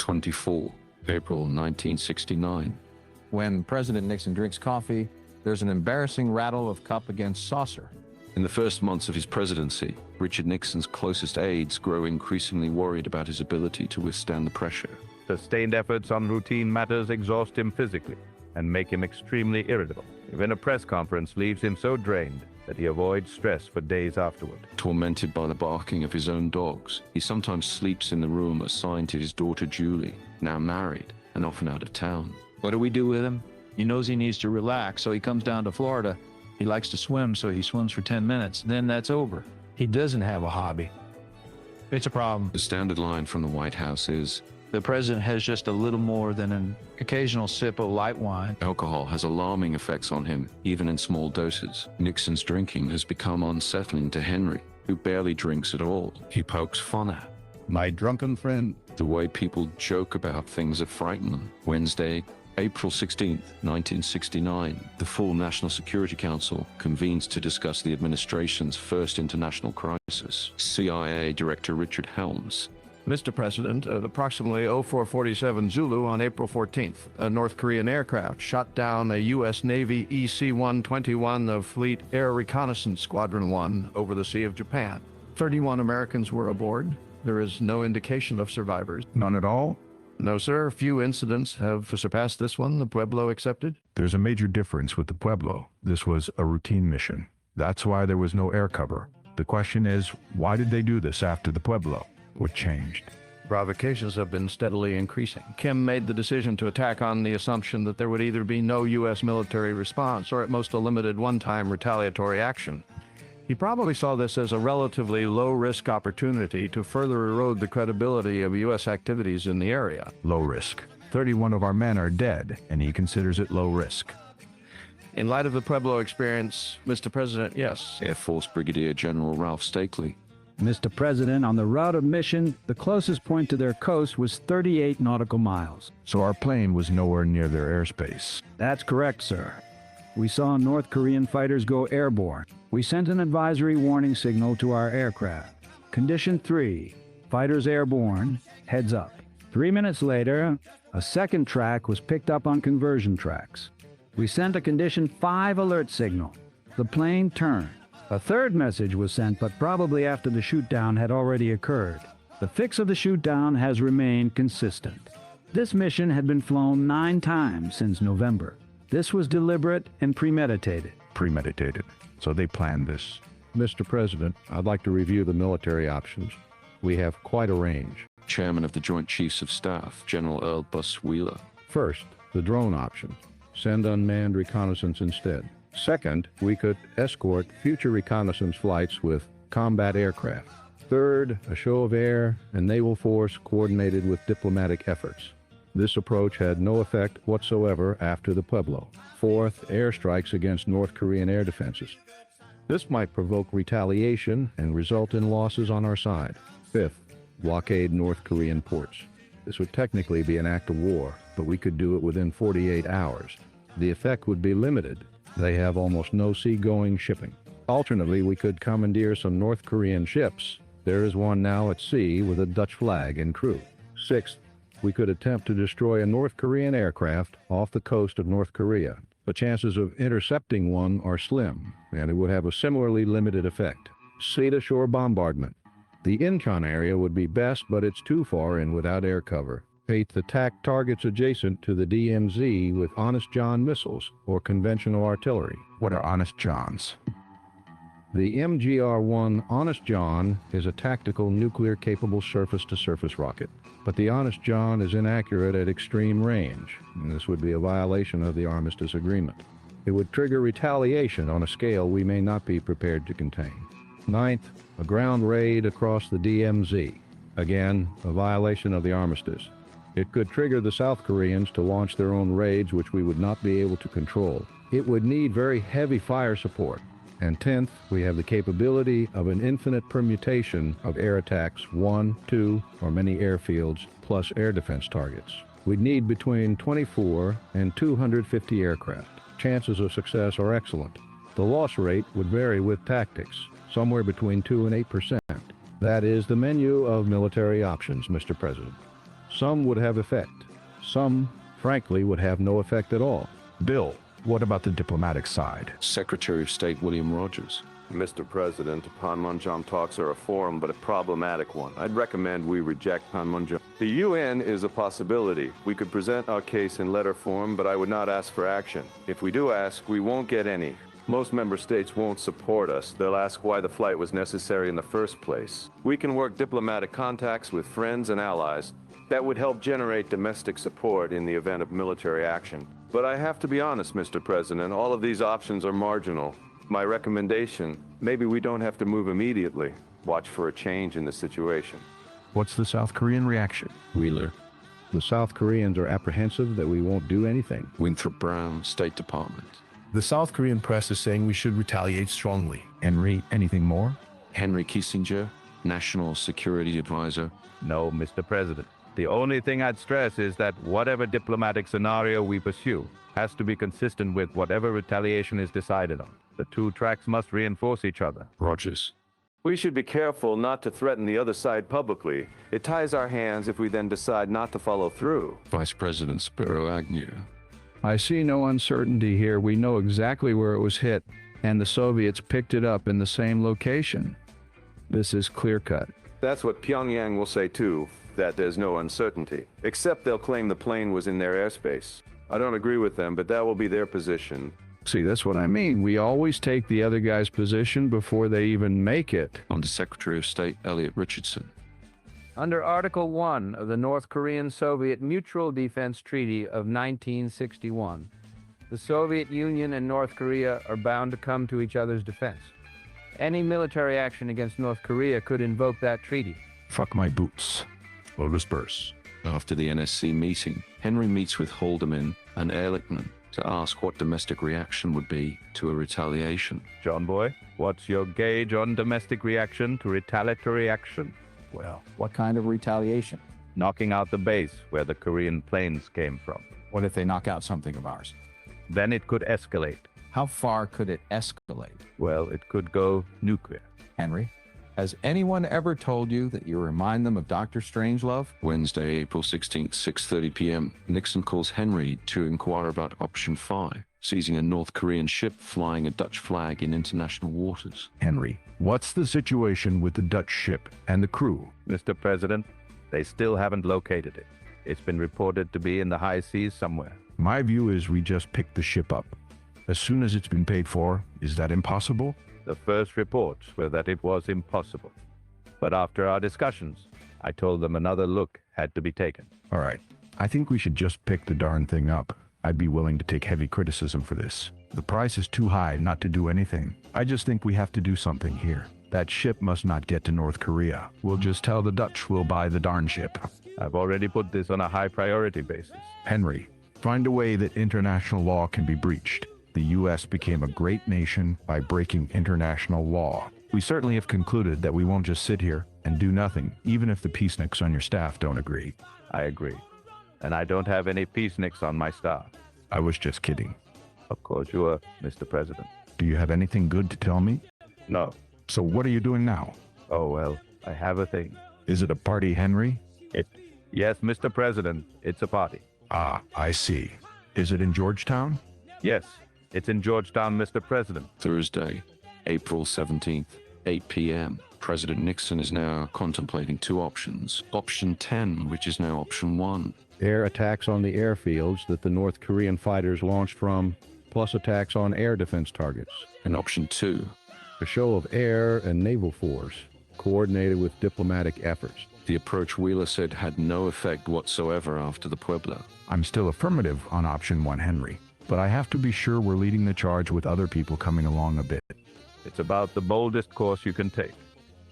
24, April 1969. When President Nixon drinks coffee, there's an embarrassing rattle of cup against saucer. In the first months of his presidency, Richard Nixon's closest aides grow increasingly worried about his ability to withstand the pressure. Sustained efforts on routine matters exhaust him physically and make him extremely irritable. Even a press conference leaves him so drained that he avoids stress for days afterward. Tormented by the barking of his own dogs, he sometimes sleeps in the room assigned to his daughter Julie, now married and often out of town. What do we do with him? He knows he needs to relax, so he comes down to Florida. He likes to swim, so he swims for 10 minutes. Then that's over. He doesn't have a hobby. It's a problem. The standard line from the White House is, The president has just a little more than an occasional sip of light wine. alcohol has alarming effects on him, even in small doses. Nixon's drinking has become unsettling to Henry, who barely drinks at all. He pokes fun at My drunken friend. the way people joke about things that frighten them. Wednesday, April 16, 1969, the full National Security Council convenes to discuss the administration's first international crisis. CIA Director Richard Helms. Mr. President, at approximately 0447 Zulu on April 14th, a North Korean aircraft shot down a U.S. Navy EC-121 of Fleet Air Reconnaissance Squadron 1 over the Sea of Japan. 31 Americans were aboard. There is no indication of survivors. None at all? No, sir. Few incidents have surpassed this one, the Pueblo accepted. There's a major difference with the Pueblo. This was a routine mission. That's why there was no air cover. The question is, why did they do this after the Pueblo? What changed? Provocations have been steadily increasing. Kim made the decision to attack on the assumption that there would either be no U.S. military response or at most a limited one-time retaliatory action. He probably saw this as a relatively low-risk opportunity to further erode the credibility of U.S. activities in the area. Low risk. 31 of our men are dead, and he considers it low risk. In light of the Pueblo experience, Mr. President, yes. Air Force Brigadier General Ralph Stakely. Mr. President, on the route of mission, the closest point to their coast was 38 nautical miles. So our plane was nowhere near their airspace. That's correct, sir. We saw North Korean fighters go airborne. We sent an advisory warning signal to our aircraft. Condition 3, fighters airborne, heads up. 3 minutes later, a second track was picked up on conversion tracks. We sent a Condition 5 alert signal. The plane turned. A third message was sent, but probably after the shoot-down had already occurred. The fix of the shoot-down has remained consistent. This mission had been flown 9 times since November. This was deliberate and premeditated. Premeditated. So they planned this. Mr. President, I'd like to review the military options. We have quite a range. Chairman of the Joint Chiefs of Staff, General Earl Bus Wheeler. First, the drone option. Send unmanned reconnaissance instead. Second, we could escort future reconnaissance flights with combat aircraft. Third, a show of air and naval force coordinated with diplomatic efforts. This approach had no effect whatsoever after the Pueblo. Fourth, airstrikes against North Korean air defenses. This might provoke retaliation and result in losses on our side. Fifth, blockade North Korean ports. This would technically be an act of war, but we could do it within 48 hours. The effect would be limited. They have almost no seagoing shipping. Alternately, we could commandeer some North Korean ships. There is one now at sea with a Dutch flag and crew. Sixth, we could attempt to destroy a North Korean aircraft off the coast of North Korea. The chances of intercepting one are slim, and it would have a similarly limited effect. Sea-to-shore bombardment. The Incheon area would be best, but it's too far in without air cover. Eighth, attack targets adjacent to the DMZ with Honest John missiles or conventional artillery. What are Honest Johns? The MGR-1 Honest John is a tactical nuclear-capable surface-to-surface rocket, but the Honest John is inaccurate at extreme range, and this would be a violation of the Armistice Agreement. It would trigger retaliation on a scale we may not be prepared to contain. Ninth, a ground raid across the DMZ. Again, a violation of the Armistice. It could trigger the South Koreans to launch their own raids, which we would not be able to control. It would need very heavy fire support. And 10th, we have the capability of an infinite permutation of air attacks, 1, 2, or many airfields, plus air defense targets. We'd need between 24 and 250 aircraft. Chances of success are excellent. The loss rate would vary with tactics, somewhere between 2 and 8%. That is the menu of military options, Mr. President. Some would have effect. Some, frankly, would have no effect at all. Bill, what about the diplomatic side? Secretary of State William Rogers. Mr. President, Panmunjom talks are a forum, but a problematic one. I'd recommend we reject Panmunjom. The UN is a possibility. We could present our case in letter form, but I would not ask for action. If we do ask, we won't get any. Most member states won't support us. They'll ask why the flight was necessary in the first place. We can work diplomatic contacts with friends and allies that would help generate domestic support in the event of military action. But I have to be honest, Mr. President, all of these options are marginal. My recommendation, maybe we don't have to move immediately. Watch for a change in the situation. What's the South Korean reaction? Wheeler. The South Koreans are apprehensive that we won't do anything. Winthrop Brown, State Department. The South Korean press is saying we should retaliate strongly. Henry, anything more? Henry Kissinger, National Security Advisor. No, Mr. President. The only thing I'd stress is that whatever diplomatic scenario we pursue has to be consistent with whatever retaliation is decided on. The two tracks must reinforce each other. Rogers. We should be careful not to threaten the other side publicly. It ties our hands if we then decide not to follow through. Vice President Spiro Agnew. I see no uncertainty here. We know exactly where it was hit, and the Soviets picked it up in the same location. This is clear-cut. That's what Pyongyang will say too, that there's no uncertainty. Except they'll claim the plane was in their airspace. I don't agree with them, but that will be their position. See, that's what I mean. We always take the other guy's position before they even make it. Under Secretary of State Elliot Richardson. Under Article 1 of the North Korean-Soviet Mutual Defense Treaty of 1961, the Soviet Union and North Korea are bound to come to each other's defense. Any military action against North Korea could invoke that treaty. Fuck my boots. We'll disperse. After the NSC meeting, Henry meets with Haldeman and Ehrlichman to ask what domestic reaction would be to a retaliation. John Boy, what's your gauge on domestic reaction to retaliatory action? Well, what kind of retaliation? Knocking out the base where the Korean planes came from. What if they knock out something of ours? Then it could escalate. How far could it escalate? Well, it could go nuclear. Henry, has anyone ever told you that you remind them of Dr. Strangelove? Wednesday, April 16th, 6:30 p.m. Nixon calls Henry to inquire about Option 5, seizing a North Korean ship flying a Dutch flag in international waters. Henry, what's the situation with the Dutch ship and the crew? Mr. President, they still haven't located it. It's been reported to be in the high seas somewhere. My view is we just pick the ship up. As soon as it's been paid for, is that impossible? The first reports were that it was impossible. But after our discussions, I told them another look had to be taken. All right. I think we should just pick the darn thing up. I'd be willing to take heavy criticism for this. The price is too high not to do anything. I just think we have to do something here. That ship must not get to North Korea. We'll just tell the Dutch we'll buy the darn ship. I've already put this on a high priority basis. Henry, find a way that international law can be breached. The U.S. became a great nation by breaking international law. We certainly have concluded that we won't just sit here and do nothing, even if the peaceniks on your staff don't agree. I agree. And I don't have any peaceniks on my staff. I was just kidding. Of course you are, Mr. President. Do you have anything good to tell me? No. So what are you doing now? Oh, well, I have a thing. Is it a party, Henry? Yes, Mr. President, it's a party. Ah, I see. Is it in Georgetown? Yes, it's in Georgetown, Mr. President. Thursday, April 17th, 8 p.m. President Nixon is now contemplating two options. Option 10, which is now Option 1. Air attacks on the airfields that the North Korean fighters launched from, plus attacks on air defense targets. And Option 2. A show of air and naval force, coordinated with diplomatic efforts. The approach Wheeler said had no effect whatsoever after the Pueblo. I'm still affirmative on Option 1, Henry. But I have to be sure we're leading the charge with other people coming along a bit. It's about the boldest course you can take.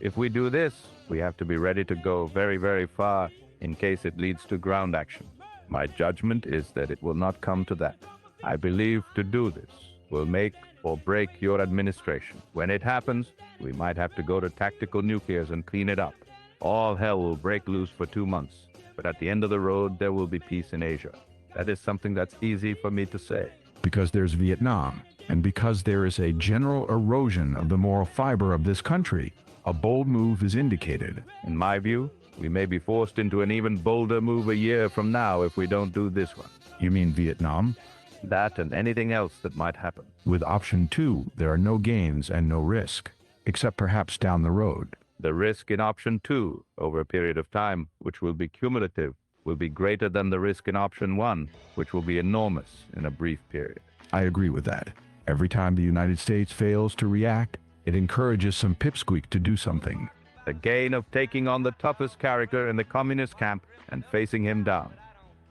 If we do this, we have to be ready to go very, very far in case it leads to ground action. My judgment is that it will not come to that. I believe to do this will make or break your administration. When it happens, we might have to go to tactical nuclears and clean it up. All hell will break loose for 2 months, but at the end of the road, there will be peace in Asia. That is something that's easy for me to say. Because there's Vietnam, and because there is a general erosion of the moral fiber of this country, a bold move is indicated. In my view, We may be forced into an even bolder move a year from now if we don't do this one. You mean Vietnam? That and anything else that might happen. With option 2, there are no gains and no risk, except perhaps down the road. The risk in option 2, over a period of time, which will be cumulative, will be greater than the risk in option 1, which will be enormous in a brief period. I agree with that. Every time the United States fails to react, it encourages some pipsqueak to do something. The gain of taking on the toughest character in the communist camp and facing him down.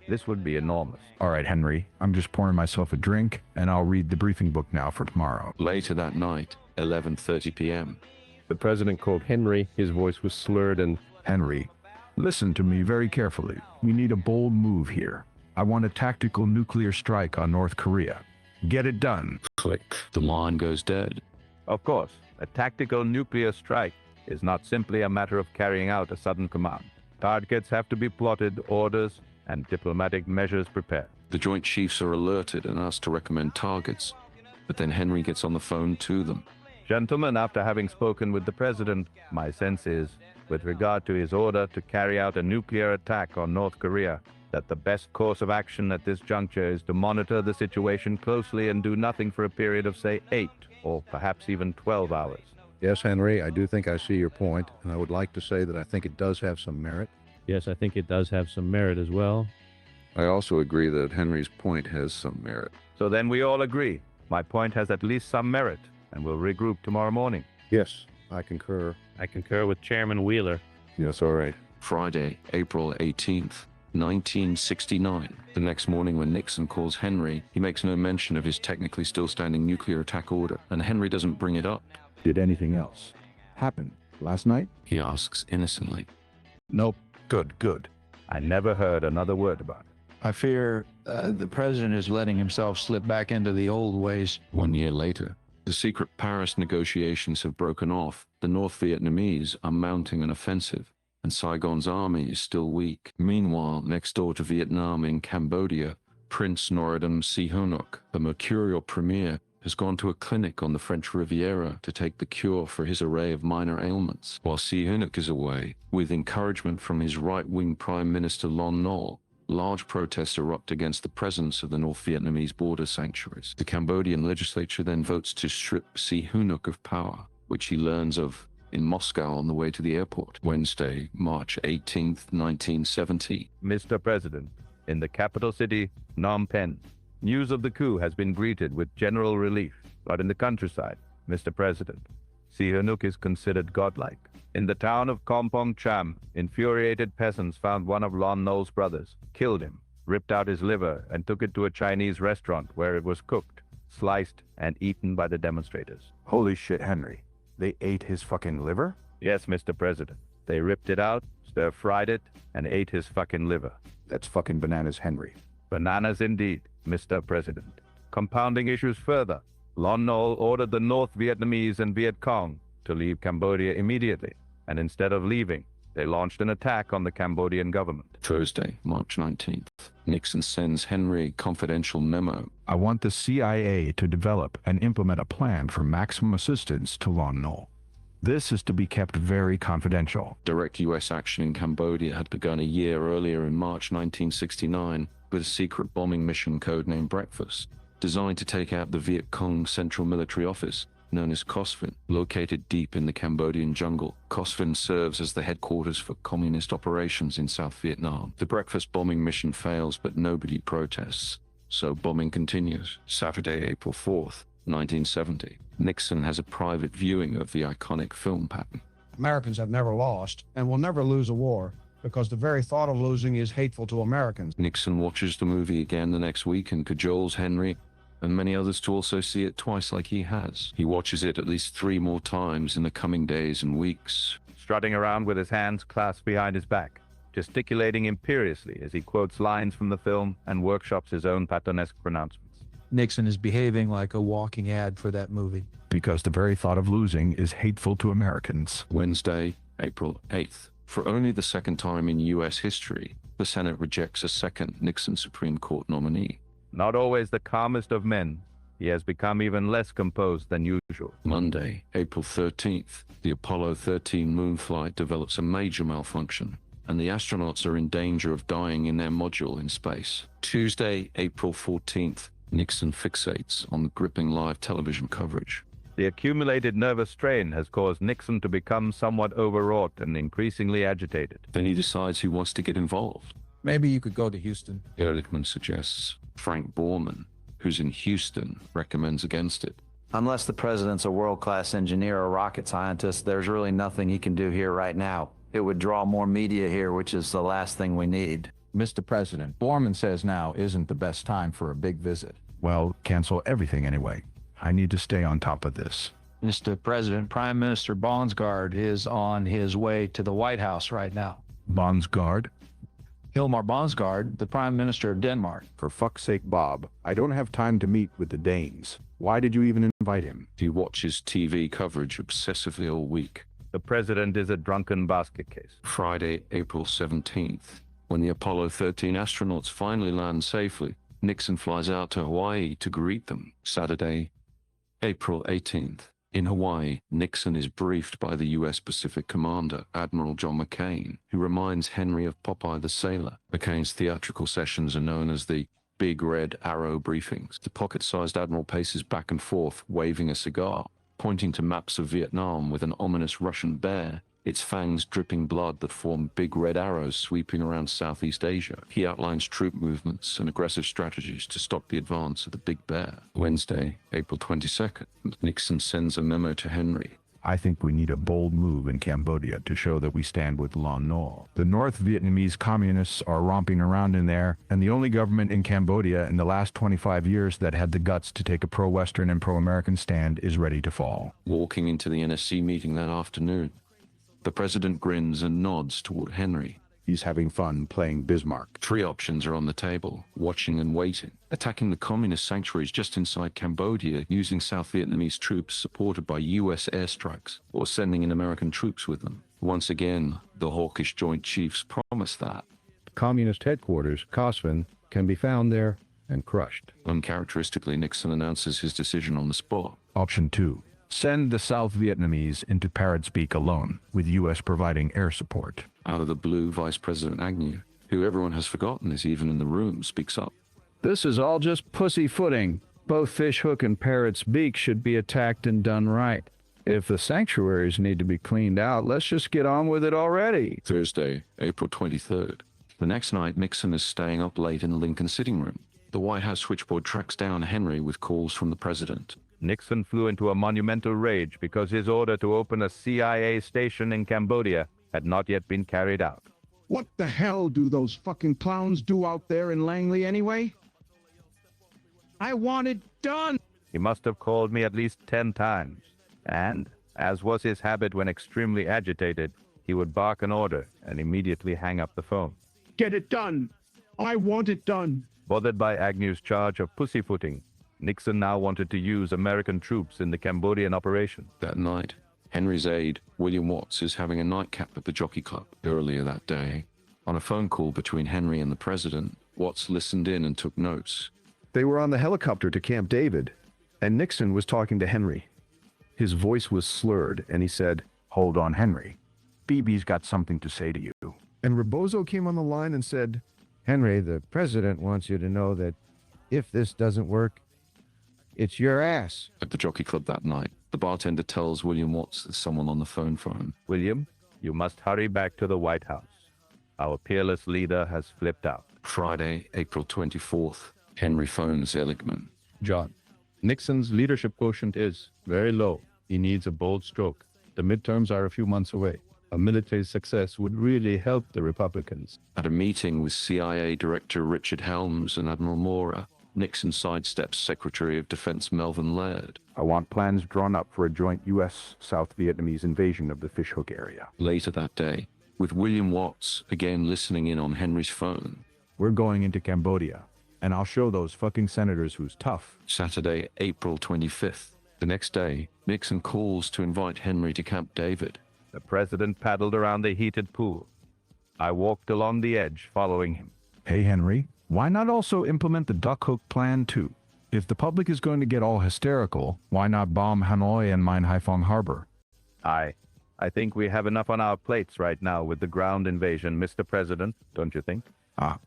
This would be enormous. All right, Henry, I'm just pouring myself a drink, and I'll read the briefing book now for tomorrow. Later that night, 11:30 p.m. The president called Henry. His voice was slurred and... Henry, listen to me very carefully. We need a bold move here. I want a tactical nuclear strike on North Korea. Get it done. Click. The line goes dead. Of course, a tactical nuclear strike is not simply a matter of carrying out a sudden command. Targets have to be plotted, orders and diplomatic measures prepared. The Joint Chiefs are alerted and asked to recommend targets, but then Henry gets on the phone to them. Gentlemen, after having spoken with the president, my sense is, with regard to his order to carry out a nuclear attack on North Korea, that the best course of action at this juncture is to monitor the situation closely and do nothing for a period of, say, 8 or perhaps even 12 hours. Yes, Henry, I do think I see your point, and I would like to say that I think it does have some merit. Yes, I think it does have some merit as well. I also agree that Henry's point has some merit. So then we all agree. My point has at least some merit, and we'll regroup tomorrow morning. Yes, I concur. I concur with Chairman Wheeler. Yes, all right. Friday, April 18th, 1969. The next morning when Nixon calls Henry, he makes no mention of his technically still standing nuclear attack order, and Henry doesn't bring it up. Did anything else happen last night? He asks innocently. Nope. Good. I never heard another word about it. I fear the president is letting himself slip back into the old ways. 1 year later, the secret Paris negotiations have broken off. The North Vietnamese are mounting an offensive, and Saigon's army is still weak. Meanwhile, next door to Vietnam in Cambodia, Prince Norodom Sihanouk, the mercurial premier, has gone to a clinic on the French Riviera to take the cure for his array of minor ailments. While Sihanouk is away, with encouragement from his right-wing Prime Minister Lon Nol, large protests erupt against the presence of the North Vietnamese border sanctuaries. The Cambodian legislature then votes to strip Sihanouk of power, which he learns of in Moscow on the way to the airport. Wednesday, March 18th, 1970. Mr. President, in the capital city, Phnom Penh, news of the coup has been greeted with general relief. But in the countryside, Mr. President, Sihanouk is considered godlike. In the town of Kompong Cham, infuriated peasants found one of Lon Nol's brothers, killed him, ripped out his liver, and took it to a Chinese restaurant where it was cooked, sliced, and eaten by the demonstrators. Holy shit, Henry. They ate his fucking liver? Yes, Mr. President. They ripped it out, stir-fried it, and ate his fucking liver. That's fucking bananas, Henry. Bananas indeed, Mr. President. Compounding issues further, Lon Nol ordered the North Vietnamese and Viet Cong to leave Cambodia immediately, and instead of leaving, they launched an attack on the Cambodian government. Thursday, March 19th. Nixon sends Henry a confidential memo. I want the CIA to develop and implement a plan for maximum assistance to Lon Nol. This is to be kept very confidential. Direct U.S. action in Cambodia had begun a year earlier in March 1969 with a secret bombing mission codenamed Breakfast, designed to take out the Viet Cong Central Military Office, known as COSFIN, located deep in the Cambodian jungle. COSFIN serves as the headquarters for communist operations in South Vietnam. The breakfast bombing mission fails, but nobody protests, so bombing continues. Saturday, April 4th, 1970. Nixon has a private viewing of the iconic film pattern. Americans have never lost and will never lose a war because the very thought of losing is hateful to Americans. Nixon watches the movie again the next week and cajoles Henry and many others to also see it twice like he has. He watches it at least 3 more times in the coming days and weeks. Strutting around with his hands clasped behind his back, gesticulating imperiously as he quotes lines from the film and workshops his own Pattonesque pronouncements. Nixon is behaving like a walking ad for that movie. Because the very thought of losing is hateful to Americans. Wednesday, April 8th. For only the second time in U.S. history, the Senate rejects a second Nixon Supreme Court nominee. Not always the calmest of men, he has become even less composed than usual. Monday, April 13th. The Apollo 13 moon flight develops a major malfunction. and the astronauts are in danger of dying in their module in space. Tuesday, April 14th, Nixon fixates on the gripping live television coverage. The accumulated nervous strain has caused Nixon to become somewhat overwrought and increasingly agitated. Then he decides he wants to get involved. Maybe you could go to Houston. Ehrlichman suggests. Frank Borman, who's in Houston, recommends against it. Unless the president's a world-class engineer or rocket scientist, there's really nothing he can do here right now. It would draw more media here, which is the last thing we need. Mr. President, Borman says now isn't the best time for a big visit. Well, cancel everything anyway. I need to stay on top of this. Mr. President, Prime Minister Bonsgaard is on his way to the White House right now. Bonsgaard? Hilmar Bonsgaard, the Prime Minister of Denmark. For fuck's sake, Bob, I don't have time to meet with the Danes. Why did you even invite him? He watches TV coverage obsessively all week. The president is a drunken basket case. Friday, April 17th. When the Apollo 13 astronauts finally land safely, Nixon flies out to Hawaii to greet them. Saturday, April 18th. In Hawaii, Nixon is briefed by the U.S. Pacific Commander, Admiral John McCain, who reminds Henry of Popeye the Sailor. McCain's theatrical sessions are known as the Big Red Arrow briefings. The pocket-sized admiral paces back and forth, waving a cigar, pointing to maps of Vietnam with an ominous Russian bear, its fangs dripping blood that form big red arrows sweeping around Southeast Asia. He outlines troop movements and aggressive strategies to stop the advance of the Big Bear. Wednesday, April 22nd, Nixon sends a memo to Henry. I think we need a bold move in Cambodia to show that we stand with Lon Nol. The North Vietnamese communists are romping around in there, and the only government in Cambodia in the last 25 years that had the guts to take a pro-Western and pro-American stand is ready to fall. Walking into the NSC meeting that afternoon, the president grins and nods toward Henry. He's having fun playing Bismarck. 3 options are on the table: watching and waiting, attacking the communist sanctuaries just inside Cambodia using South Vietnamese troops supported by U.S. airstrikes, or sending in American troops with them. Once again, the hawkish Joint Chiefs promise that. Communist headquarters, Cosvin, can be found there and crushed. Uncharacteristically, Nixon announces his decision on the spot. Option 2. Send the South Vietnamese into Parrot Speak alone, with U.S. providing air support. Out of the blue, Vice President Agnew, who everyone has forgotten is even in the room, speaks up. This is all just pussyfooting. Both Fishhook and Parrot's Beak should be attacked and done right. If the sanctuaries need to be cleaned out, let's just get on with it already. Thursday, April 23rd. The next night, Nixon is staying up late in the Lincoln sitting room. The White House switchboard tracks down Henry with calls from the president. Nixon flew into a monumental rage because his order to open a CIA station in Cambodia had not yet been carried out. What the hell do those fucking clowns do out there in Langley anyway? I want it done! He must have called me at least 10 times. And, as was his habit when extremely agitated, he would bark an order and immediately hang up the phone. Get it done! I want it done! Bothered by Agnew's charge of pussyfooting, Nixon now wanted to use American troops in the Cambodian operation. That night, Henry's aide, William Watts, is having a nightcap at the Jockey Club. Earlier that day, on a phone call between Henry and the president, Watts listened in and took notes. They were on the helicopter to Camp David, and Nixon was talking to Henry. His voice was slurred, and he said, "Hold on, Henry. BB's got something to say to you." And Rebozo came on the line and said, Henry, the president wants you to know that if this doesn't work, it's your ass. At the Jockey Club that night, the bartender tells William Watts there's someone on the phone for him. William, you must hurry back to the White House. Our peerless leader has flipped out. Friday, April 24th, Henry phones Ehrlichman. John, Nixon's leadership quotient is very low. He needs a bold stroke. The midterms are a few months away. A military success would really help the Republicans. At a meeting with CIA Director Richard Helms and Admiral Mora, Nixon sidesteps Secretary of Defense Melvin Laird. I want plans drawn up for a joint U.S.-South Vietnamese invasion of the Fishhook area. Later that day, with William Watts again listening in on Henry's phone. We're going into Cambodia, and I'll show those fucking senators who's tough. Saturday, April 25th. The next day, Nixon calls to invite Henry to Camp David. The president paddled around the heated pool. I walked along the edge, following him. Hey, Henry. Why not also implement the Duck Hook plan, too? If the public is going to get all hysterical, why not bomb Hanoi and mine Haiphong Harbor? I I think we have enough on our plates right now with the ground invasion, Mr. President, don't you think?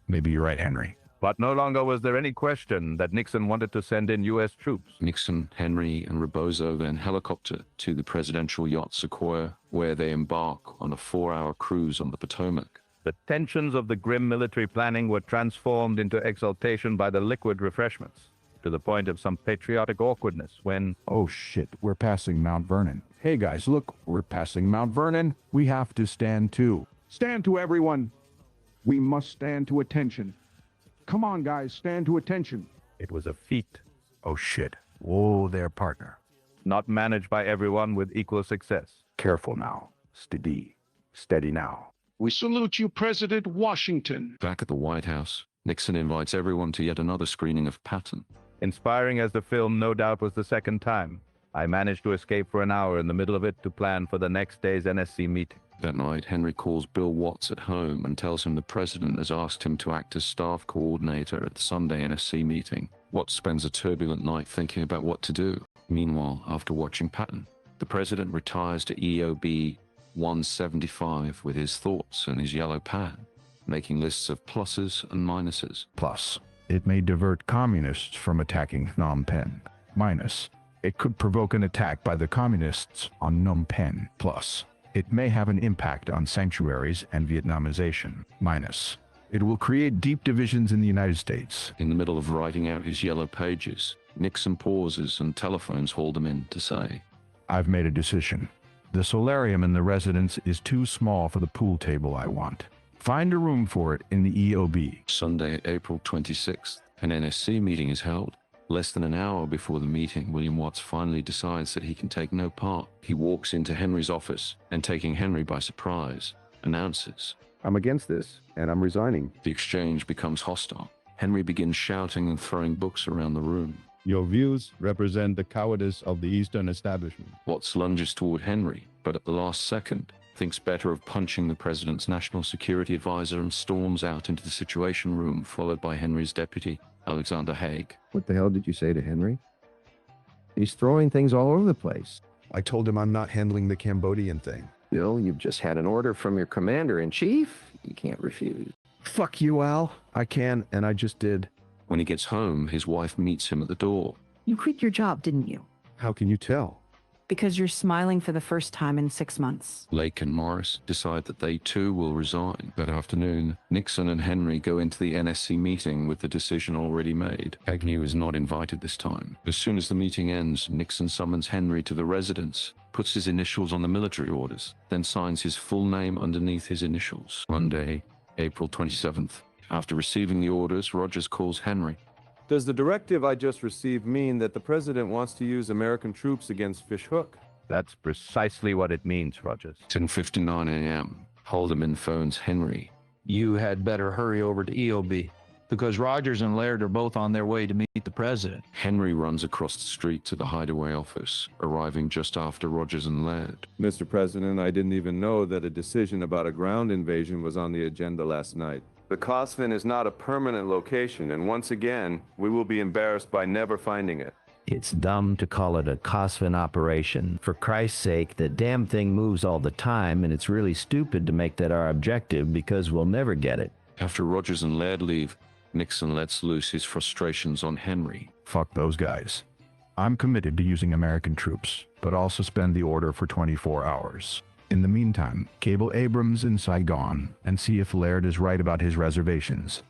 Maybe you're right, Henry. But no longer was there any question that Nixon wanted to send in U.S. troops. Nixon, Henry, and Rebozo then helicopter to the presidential yacht Sequoia, where they embark on a 4-hour cruise on the Potomac. The tensions of the grim military planning were transformed into exaltation by the liquid refreshments, to the point of some patriotic awkwardness when... Oh shit, we're passing Mount Vernon. Hey guys, look, we're passing Mount Vernon. We have to stand too. Stand to, everyone. We must stand to attention. Come on, guys, stand to attention. It was a feat. Oh shit. Whoa there, partner. Not managed by everyone with equal success. Careful now. Steady. Steady now. We salute you, President Washington. Back at the White House, Nixon invites everyone to yet another screening of Patton. Inspiring as the film no doubt was the second time, I managed to escape for an hour in the middle of it to plan for the next day's NSC meeting. That night, Henry calls Bill Watts at home and tells him the president has asked him to act as staff coordinator at the Sunday NSC meeting. Watts spends a turbulent night thinking about what to do. Meanwhile, after watching Patton, the president retires to EOB 175 with his thoughts and his yellow pad, making lists of pluses and minuses. Plus, it may divert communists from attacking Phnom Penh. Minus, it could provoke an attack by the communists on Phnom Penh. Plus, it may have an impact on sanctuaries and Vietnamization. Minus, it will create deep divisions in the United States. In the middle of writing out his yellow pages, Nixon pauses and telephones hauled him in to say, I've made a decision. The solarium in the residence is too small for the pool table I want. Find a room for it in the EOB. Sunday, April 26th, an NSC meeting is held. Less than an hour before the meeting, William Watts finally decides that he can take no part. He walks into Henry's office and, taking Henry by surprise, announces, I'm against this, and I'm resigning. The exchange becomes hostile. Henry begins shouting and throwing books around the room. Your views represent the cowardice of the Eastern establishment. Watts lunges toward Henry, but at the last second, thinks better of punching the president's national security advisor and storms out into the Situation Room, followed by Henry's deputy, Alexander Haig. What the hell did you say to Henry? He's throwing things all over the place. I told him I'm not handling the Cambodian thing. Bill, you've just had an order from your commander-in-chief. You can't refuse. Fuck you, Al. I can, and I just did. When he gets home, his wife meets him at the door. You quit your job, didn't you? How can you tell? Because you're smiling for the first time in 6 months. Lake and Morris decide that they too will resign. That afternoon, Nixon and Henry go into the NSC meeting with the decision already made. Agnew is not invited this time. As soon as the meeting ends, Nixon summons Henry to the residence, puts his initials on the military orders, then signs his full name underneath his initials. Monday, April 27th. After receiving the orders, Rogers calls Henry. Does the directive I just received mean that the president wants to use American troops against Fishhook? That's precisely what it means, Rogers. 10:59 a.m. Haldeman phones Henry. You had better hurry over to EOB, because Rogers and Laird are both on their way to meet the president. Henry runs across the street to the hideaway office, arriving just after Rogers and Laird. Mr. President, I didn't even know that a decision about a ground invasion was on the agenda last night. The Cosfin is not a permanent location, and once again, we will be embarrassed by never finding it. It's dumb to call it a Cosfin operation. For Christ's sake, the damn thing moves all the time, and it's really stupid to make that our objective because we'll never get it. After Rogers and Laird leave, Nixon lets loose his frustrations on Henry. Fuck those guys. I'm committed to using American troops, but I'll suspend the order for 24 hours. In the meantime, cable Abrams in Saigon and see if Laird is right about his reservations.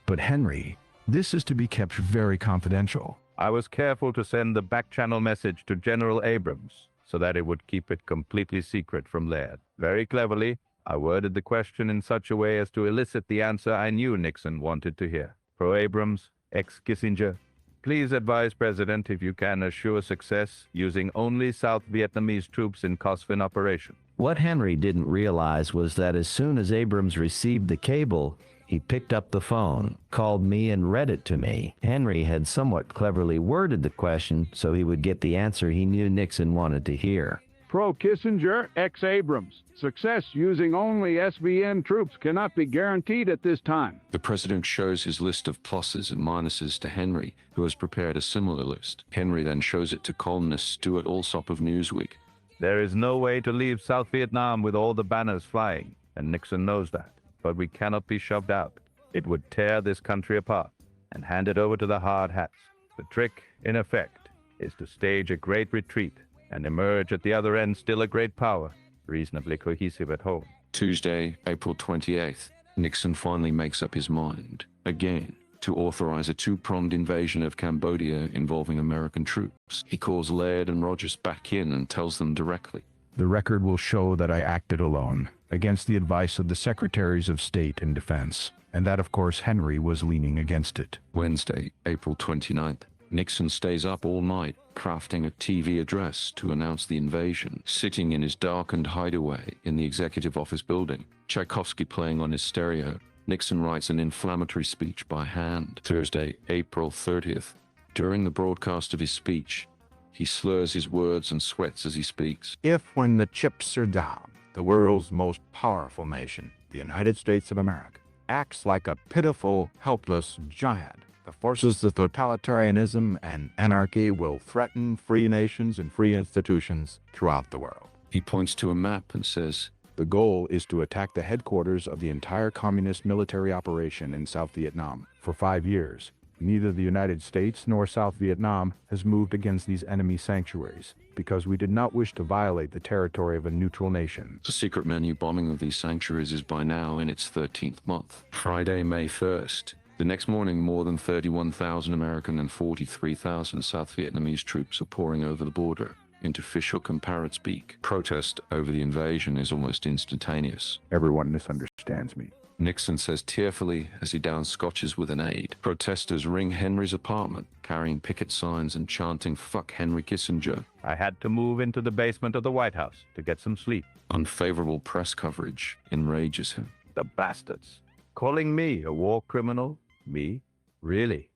But Henry, this is to be kept very confidential. I was careful to send the back-channel message to General Abrams so that it would keep it completely secret from Laird. Very cleverly, I worded the question in such a way as to elicit the answer I knew Nixon wanted to hear. Pro Abrams, ex-Kissinger, please advise President if you can assure success using only South Vietnamese troops in Cosfin operation. What Henry didn't realize was that as soon as Abrams received the cable, he picked up the phone, called me, and read it to me. Henry had somewhat cleverly worded the question so he would get the answer he knew Nixon wanted to hear. Pro-Kissinger, ex-Abrams. Success using only SVN troops cannot be guaranteed at this time. The president shows his list of pluses and minuses to Henry, who has prepared a similar list. Henry then shows it to columnist Stuart Alsop of Newsweek, There is no way to leave South Vietnam with all the banners flying, and Nixon knows that. But we cannot be shoved out. It would tear this country apart and hand it over to the hard hats. The trick, in effect, is to stage a great retreat and emerge at the other end still a great power, reasonably cohesive at home. Tuesday, April 28th, Nixon finally makes up his mind, again, to authorize a two-pronged invasion of Cambodia involving American troops. He calls Laird and Rogers back in and tells them directly. The record will show that I acted alone, against the advice of the Secretaries of State and Defense, and that, of course, Henry was leaning against it. Wednesday, April 29th. Nixon stays up all night, crafting a TV address to announce the invasion, sitting in his darkened hideaway in the Executive Office building, Tchaikovsky playing on his stereo. Nixon writes an inflammatory speech by hand. Thursday, April 30th. During the broadcast of his speech, he slurs his words and sweats as he speaks. If, when the chips are down, the world's most powerful nation, the United States of America, acts like a pitiful, helpless giant, the forces of totalitarianism and anarchy will threaten free nations and free institutions throughout the world. He points to a map and says, The goal is to attack the headquarters of the entire communist military operation in South Vietnam. For 5 years, neither the United States nor South Vietnam has moved against these enemy sanctuaries, because we did not wish to violate the territory of a neutral nation. The secret menu bombing of these sanctuaries is by now in its 13th month. Friday, May 1st. The next morning, more than 31,000 American and 43,000 South Vietnamese troops are pouring over the border into Fish Hook and Parrot's Beak. Protest over the invasion is almost instantaneous. Everyone misunderstands me. Nixon says tearfully as he downs scotches with an aide. Protesters ring Henry's apartment, carrying picket signs and chanting "Fuck Henry Kissinger." I had to move into the basement of the White House to get some sleep. Unfavorable press coverage enrages him. The bastards. Calling me a war criminal? Me? Really?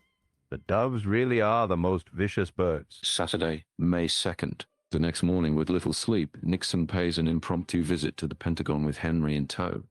The doves really are the most vicious birds. Saturday, May 2nd. The next morning, with little sleep, Nixon pays an impromptu visit to the Pentagon with Henry in tow.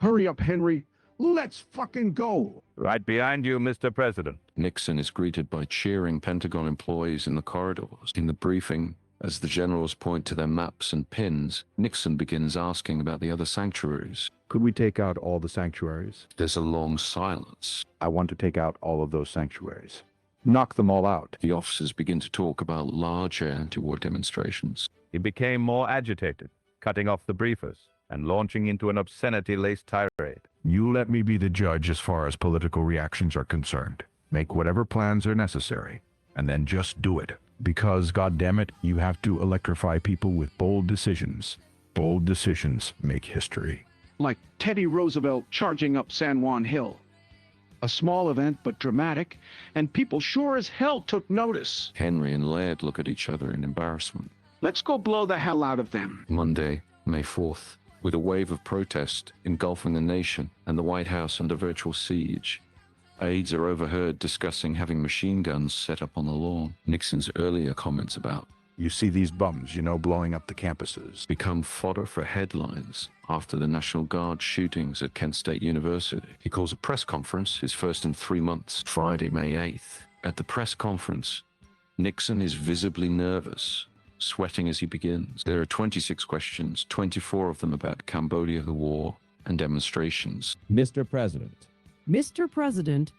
Hurry up, Henry. Let's fucking go. Right behind you, Mr. President. Nixon is greeted by cheering Pentagon employees in the corridors. In the briefing, as the generals point to their maps and pins, Nixon begins asking about the other sanctuaries. Could we take out all the sanctuaries? There's a long silence. I want to take out all of those sanctuaries. Knock them all out. The officers begin to talk about larger anti-war demonstrations. He became more agitated, cutting off the briefers and launching into an obscenity-laced tirade. You let me be the judge as far as political reactions are concerned. Make whatever plans are necessary, and then just do it. Because, goddammit, you have to electrify people with bold decisions. Bold decisions make history. Like Teddy Roosevelt charging up San Juan Hill. A small event, but dramatic, and people sure as hell took notice. Henry and Laird look at each other in embarrassment. Let's go blow the hell out of them. Monday, May 4th. With a wave of protest engulfing the nation and the White House under virtual siege, aides are overheard discussing having machine guns set up on the lawn. Nixon's earlier comments about, You see these bums, blowing up the campuses, become fodder for headlines after the National Guard shootings at Kent State University. He calls a press conference, his first in 3 months, Friday, May 8th. At the press conference, Nixon is visibly nervous, sweating as he begins. There are 26 questions, 24 of them about Cambodia, the war, and demonstrations. Mr. President. Mr. President.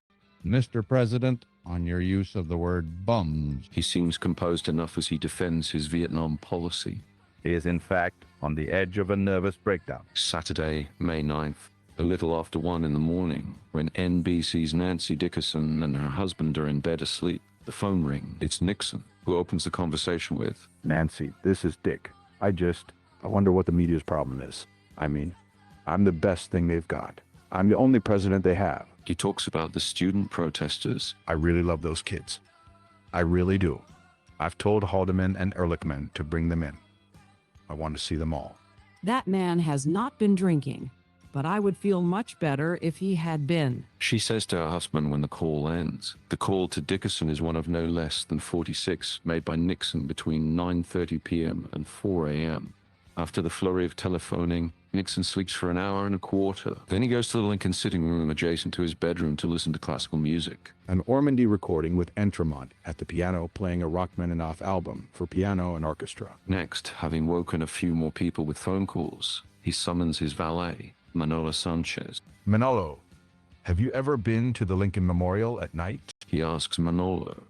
Mr. President, on your use of the word bums. He seems composed enough as he defends his Vietnam policy. He is, in fact, on the edge of a nervous breakdown. Saturday, May 9th, a little after 1 in the morning, when NBC's Nancy Dickerson and her husband are in bed asleep. The phone rings. It's Nixon, who opens the conversation with, Nancy, this is Dick. I wonder what the media's problem is. I'm the best thing they've got. I'm the only president they have. He talks about the student protesters. I really love those kids. I really do. I've told Haldeman and Ehrlichman to bring them in. I want to see them all. That man has not been drinking, but I would feel much better if he had been. She says to her husband when the call ends. The call to Dickerson is one of no less than 46 made by Nixon between 9:30 p.m. and 4 a.m. After the flurry of telephoning, Nixon sleeps for an hour and a quarter. Then he goes to the Lincoln sitting room adjacent to his bedroom to listen to classical music. An Ormandy recording with Entremont at the piano playing a Rachmaninoff album for piano and orchestra. Next, having woken a few more people with phone calls, he summons his valet, Manolo Sanchez. Manolo, have you ever been to the Lincoln Memorial at night? He asks Manolo,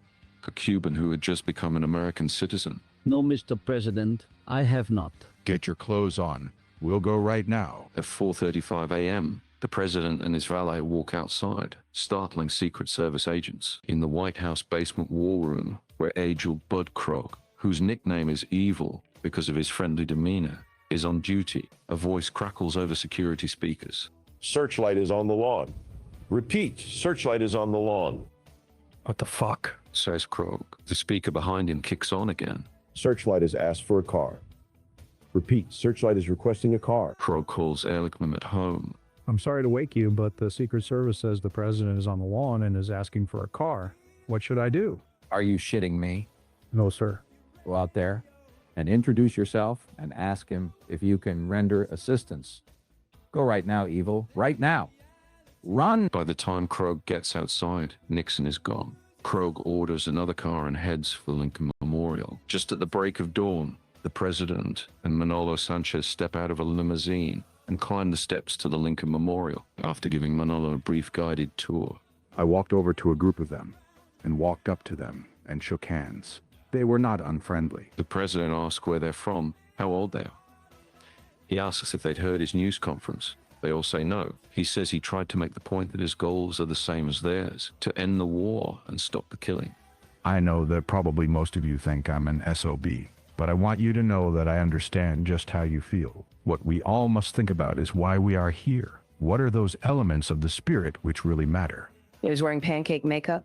a Cuban who had just become an American citizen. No, Mr. President, I have not. Get your clothes on. We'll go right now. At 4:35 a.m., the president and his valet walk outside, startling Secret Service agents. In the White House basement war room, where Agent Bud Krogh, whose nickname is Evil because of his friendly demeanor, is on duty, a voice crackles over security speakers. Searchlight is on the lawn. Repeat, searchlight is on the lawn. What the fuck? Says Krogh. The speaker behind him kicks on again. Searchlight has asked for a car. Repeat, Searchlight is requesting a car. Krogh calls Ehrlichman at home. I'm sorry to wake you, but the Secret Service says the president is on the lawn and is asking for a car. What should I do? Are you shitting me? No, sir. Go out there and introduce yourself and ask him if you can render assistance. Go right now, Evil. Right now. Run! By the time Krogh gets outside, Nixon is gone. Krogh orders another car and heads for the Lincoln Memorial. Just at the break of dawn, the president and Manolo Sanchez step out of a limousine and climb the steps to the Lincoln Memorial after giving Manolo a brief guided tour. I walked over to a group of them and walked up to them and shook hands. They were not unfriendly. The president asks where they're from, how old they are. He asks if they'd heard his news conference. They all say no. He says he tried to make the point that his goals are the same as theirs, to end the war and stop the killing. I know that probably most of you think I'm an SOB, but I want you to know that I understand just how you feel. What we all must think about is why we are here. What are those elements of the spirit which really matter? He was wearing pancake makeup.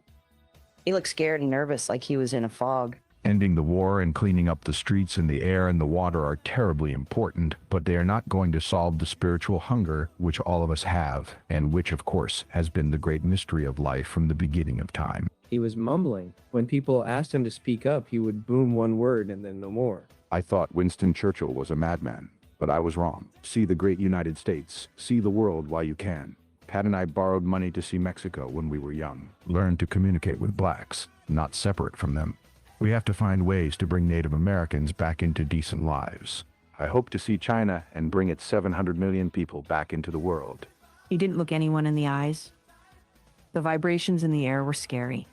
He looked scared and nervous, like he was in a fog. Ending the war and cleaning up the streets and the air and the water are terribly important, but they are not going to solve the spiritual hunger which all of us have, and which, of course, has been the great mystery of life from the beginning of time. He was mumbling. When people asked him to speak up, he would boom one word and then no more. I thought Winston Churchill was a madman, but I was wrong. See the great United States. See the world while you can. Pat and I borrowed money to see Mexico when we were young. Learned to communicate with blacks, not separate from them. We have to find ways to bring Native Americans back into decent lives. I hope to see China and bring its 700 million people back into the world. He didn't look anyone in the eyes. The vibrations in the air were scary.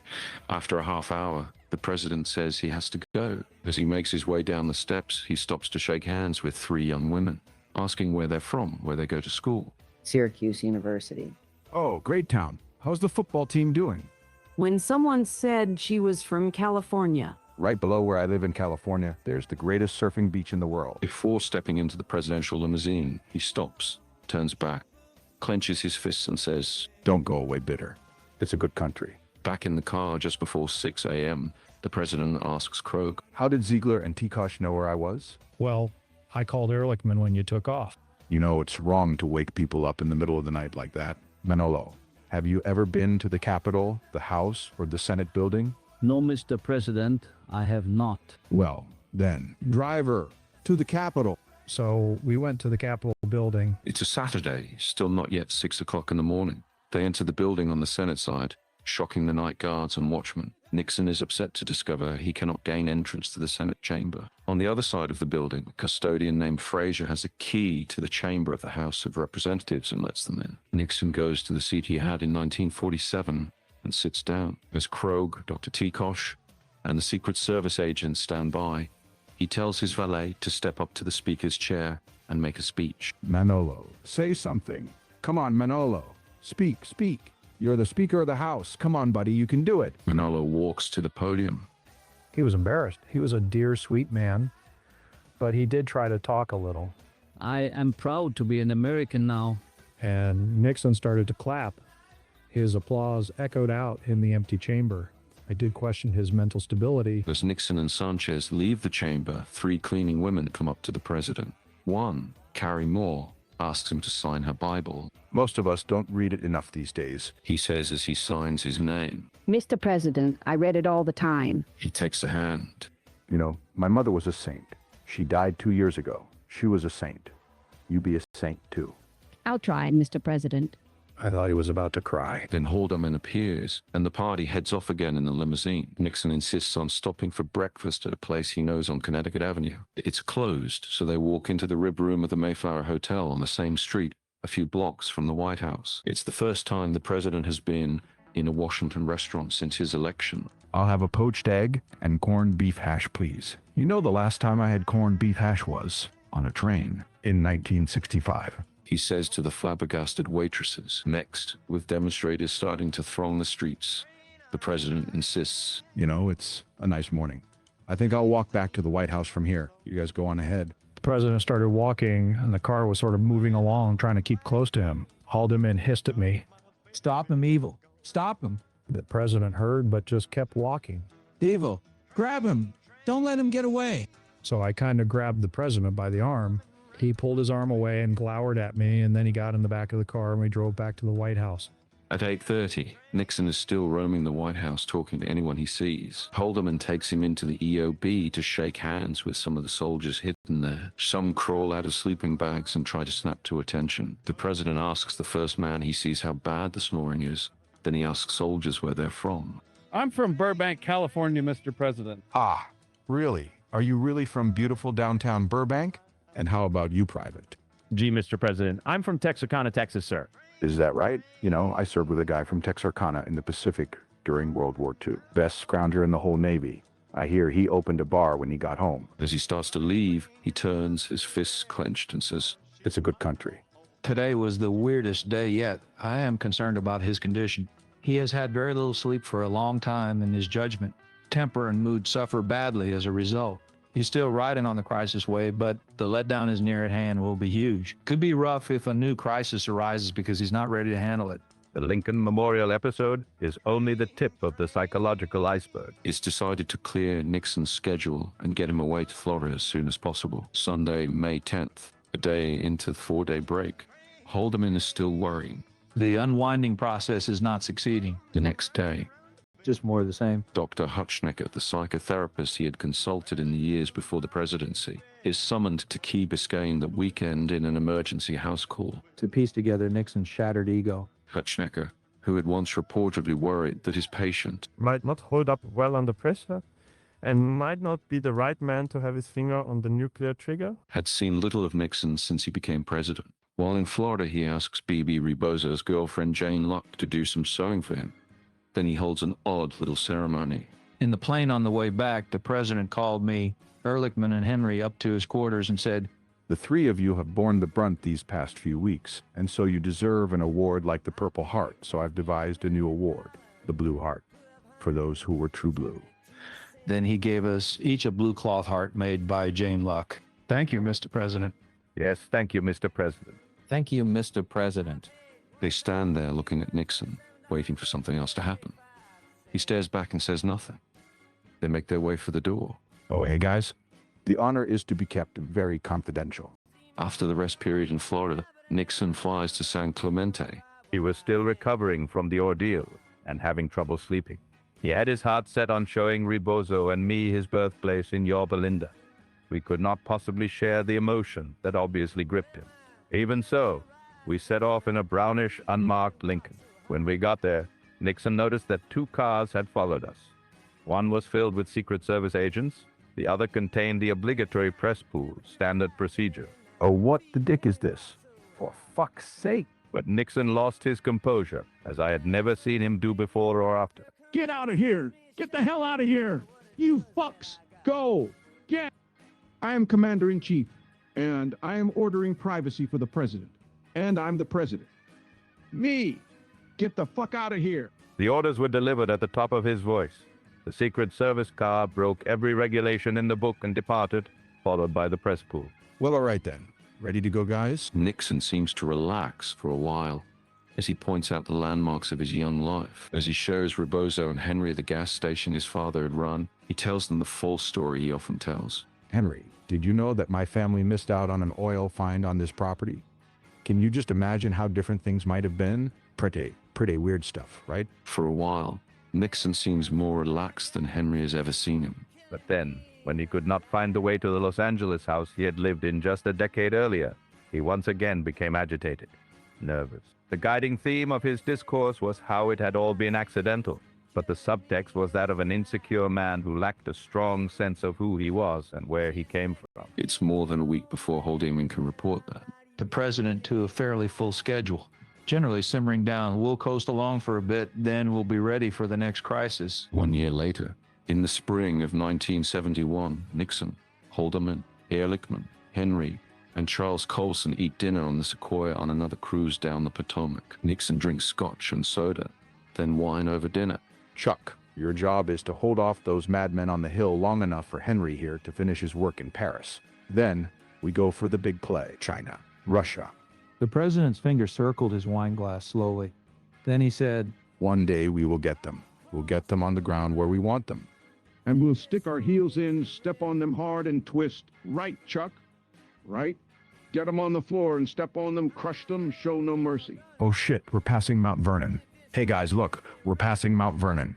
After a half hour, the president says he has to go. As he makes his way down the steps, he stops to shake hands with 3 young women, asking where they're from, where they go to school. Syracuse University. Oh, great town. How's the football team doing? When someone said she was from California. Right below where I live in California, there's the greatest surfing beach in the world. Before stepping into the presidential limousine, he stops, turns back, clenches his fists and says, "Don't go away bitter. It's a good country." Back in the car just before 6 a.m., the president asks Krogh, "How did Ziegler and Tikosh know where I was?" Well, I called Ehrlichman when you took off. You know, it's wrong to wake people up in the middle of the night like that. Manolo, have you ever been to the Capitol, the House, or the Senate building? No, Mr. President, I have not. Well, then, driver, to the Capitol. So we went to the Capitol building. It's a Saturday, still not yet 6 o'clock in the morning. They enter the building on the Senate side, shocking the night guards and watchmen. Nixon is upset to discover he cannot gain entrance to the Senate chamber. On the other side of the building, a custodian named Frazier has a key to the chamber of the House of Representatives and lets them in. Nixon goes to the seat he had in 1947 and sits down. As Krogh, Dr. Tikosh, and the Secret Service agents stand by, he tells his valet to step up to the speaker's chair and make a speech. Manolo, say something. Come on, Manolo. Speak, speak. You're the Speaker of the House. Come on, buddy, you can do it. Manolo walks to the podium. He was embarrassed. He was a dear, sweet man, but he did try to talk a little. I am proud to be an American now. And Nixon started to clap. His applause echoed out in the empty chamber. I did question his mental stability. As Nixon and Sanchez leave the chamber, 3 cleaning women come up to the president. One, Carrie Moore, asks him to sign her Bible. Most of us don't read it enough these days, he says as he signs his name. Mr. President, I read it all the time. He takes a hand. You know, my mother was a saint. She died 2 years ago. She was a saint. You be a saint. saint, too. I'll try, Mr. President. I thought he was about to cry. Then Haldeman appears, and the party heads off again in the limousine. Nixon insists on stopping for breakfast at a place he knows on Connecticut Avenue. It's closed, so they walk into the rib room of the Mayflower Hotel on the same street, a few blocks from the White House. It's the first time the president has been in a Washington restaurant since his election. I'll have a poached egg and corned beef hash, please. You know, the last time I had corned beef hash was on a train in 1965. He says to the flabbergasted waitresses. Next, with demonstrators starting to throng the streets, the president insists, You know, it's a nice morning. I think I'll walk back to the White House from here. You guys go on ahead. The president started walking, and the car was sort of moving along, trying to keep close to him. Haldeman hissed at me. Stop him, Evil. Stop him. The president heard, but just kept walking. Evil, grab him. Don't let him get away. So I kind of grabbed the president by the arm. He pulled his arm away and glowered at me, and then he got in the back of the car and we drove back to the White House. At 8:30, Nixon is still roaming the White House talking to anyone he sees. Haldeman takes him into the EOB to shake hands with some of the soldiers hidden there. Some crawl out of sleeping bags and try to snap to attention. The president asks the first man he sees how bad the snoring is. Then he asks soldiers where they're from. I'm from Burbank, California, Mr. President. Ah, really? Are you really from beautiful downtown Burbank? And how about you, Private? Gee, Mr. President, I'm from Texarkana, Texas, sir. Is that right? You know, I served with a guy from Texarkana in the Pacific during World War II. Best scrounger in the whole Navy. I hear he opened a bar when he got home. As he starts to leave, he turns, his fists clenched, and says, It's a good country. Today was the weirdest day yet. I am concerned about his condition. He has had very little sleep for a long time, and his judgment, temper, and mood suffer badly as a result. He's still riding on the crisis wave, but the letdown is near at hand will be huge. Could be rough if a new crisis arises because he's not ready to handle it. The Lincoln Memorial episode is only the tip of the psychological iceberg. It's decided to clear Nixon's schedule and get him away to Florida as soon as possible. Sunday, May 10th, a day into the 4-day break. Haldeman is still worrying. The unwinding process is not succeeding. The next day, just more of the same. Dr. Hutschnecker, the psychotherapist he had consulted in the years before the presidency, is summoned to Key Biscayne that weekend in an emergency house call. To piece together Nixon's shattered ego. Hutschnecker, who had once reportedly worried that his patient might not hold up well under pressure and might not be the right man to have his finger on the nuclear trigger, had seen little of Nixon since he became president. While in Florida, he asks B.B. Rebozo's girlfriend Jane Luck to do some sewing for him. Then he holds an odd little ceremony. In the plane on the way back, the president called me, Ehrlichman, and Henry up to his quarters and said, The three of you have borne the brunt these past few weeks, and so you deserve an award like the Purple Heart, so I've devised a new award, the Blue Heart, for those who were true blue. Then he gave us each a blue cloth heart made by Jane Luck. Thank you, Mr. President. Yes, thank you, Mr. President. Thank you, Mr. President. They stand there looking at Nixon, waiting for something else to happen. He stares back and says nothing. They make their way for the door. Oh, hey guys. The honor is to be kept very confidential. After the rest period in Florida, Nixon flies to San Clemente. He was still recovering from the ordeal and having trouble sleeping. He had his heart set on showing Rebozo and me his birthplace in Yorba Linda. We could not possibly share the emotion that obviously gripped him. Even so, we set off in a brownish, unmarked Lincoln. When we got there, Nixon noticed that 2 cars had followed us. One was filled with Secret Service agents. The other contained the obligatory press pool, standard procedure. Oh, what the dick is this? For fuck's sake. But Nixon lost his composure, as I had never seen him do before or after. Get out of here! Get the hell out of here! You fucks! Go! Get! I am Commander-in-Chief, and I am ordering privacy for the President. And I'm the President. Me! Get the fuck out of here! The orders were delivered at the top of his voice. The Secret Service car broke every regulation in the book and departed, followed by the press pool. Well, all right then. Ready to go, guys? Nixon seems to relax for a while as he points out the landmarks of his young life. As he shows Rebozo and Henry the gas station his father had run, he tells them the false story he often tells. Henry, did you know that my family missed out on an oil find on this property? Can you just imagine how different things might have been? Pretty weird stuff, right? For a while, Nixon seems more relaxed than Henry has ever seen him. But then, when he could not find the way to the Los Angeles house he had lived in just a decade earlier, He once again became agitated, nervous. The guiding theme of his discourse was how it had all been accidental, but the subtext was that of an insecure man who lacked a strong sense of who he was and where he came from. It's more than a week before Holding can report that. The president to a fairly full schedule. Generally simmering down. We'll coast along for a bit, then we'll be ready for the next crisis. 1 year later, in the spring of 1971, Nixon, Haldeman, Ehrlichman, Henry, and Charles Colson eat dinner on the Sequoia on another cruise down the Potomac. Nixon drinks scotch and soda, then wine over dinner. Chuck, your job is to hold off those madmen on the hill long enough for Henry here to finish his work in Paris. Then we go for the big play. China, Russia. The president's finger circled his wine glass slowly. Then he said, One day we will get them. We'll get them on the ground where we want them. And we'll stick our heels in, step on them hard, and twist. Right, Chuck? Right? Get them on the floor and step on them, crush them, show no mercy. Oh shit, we're passing Mount Vernon. Hey guys, look, we're passing Mount Vernon.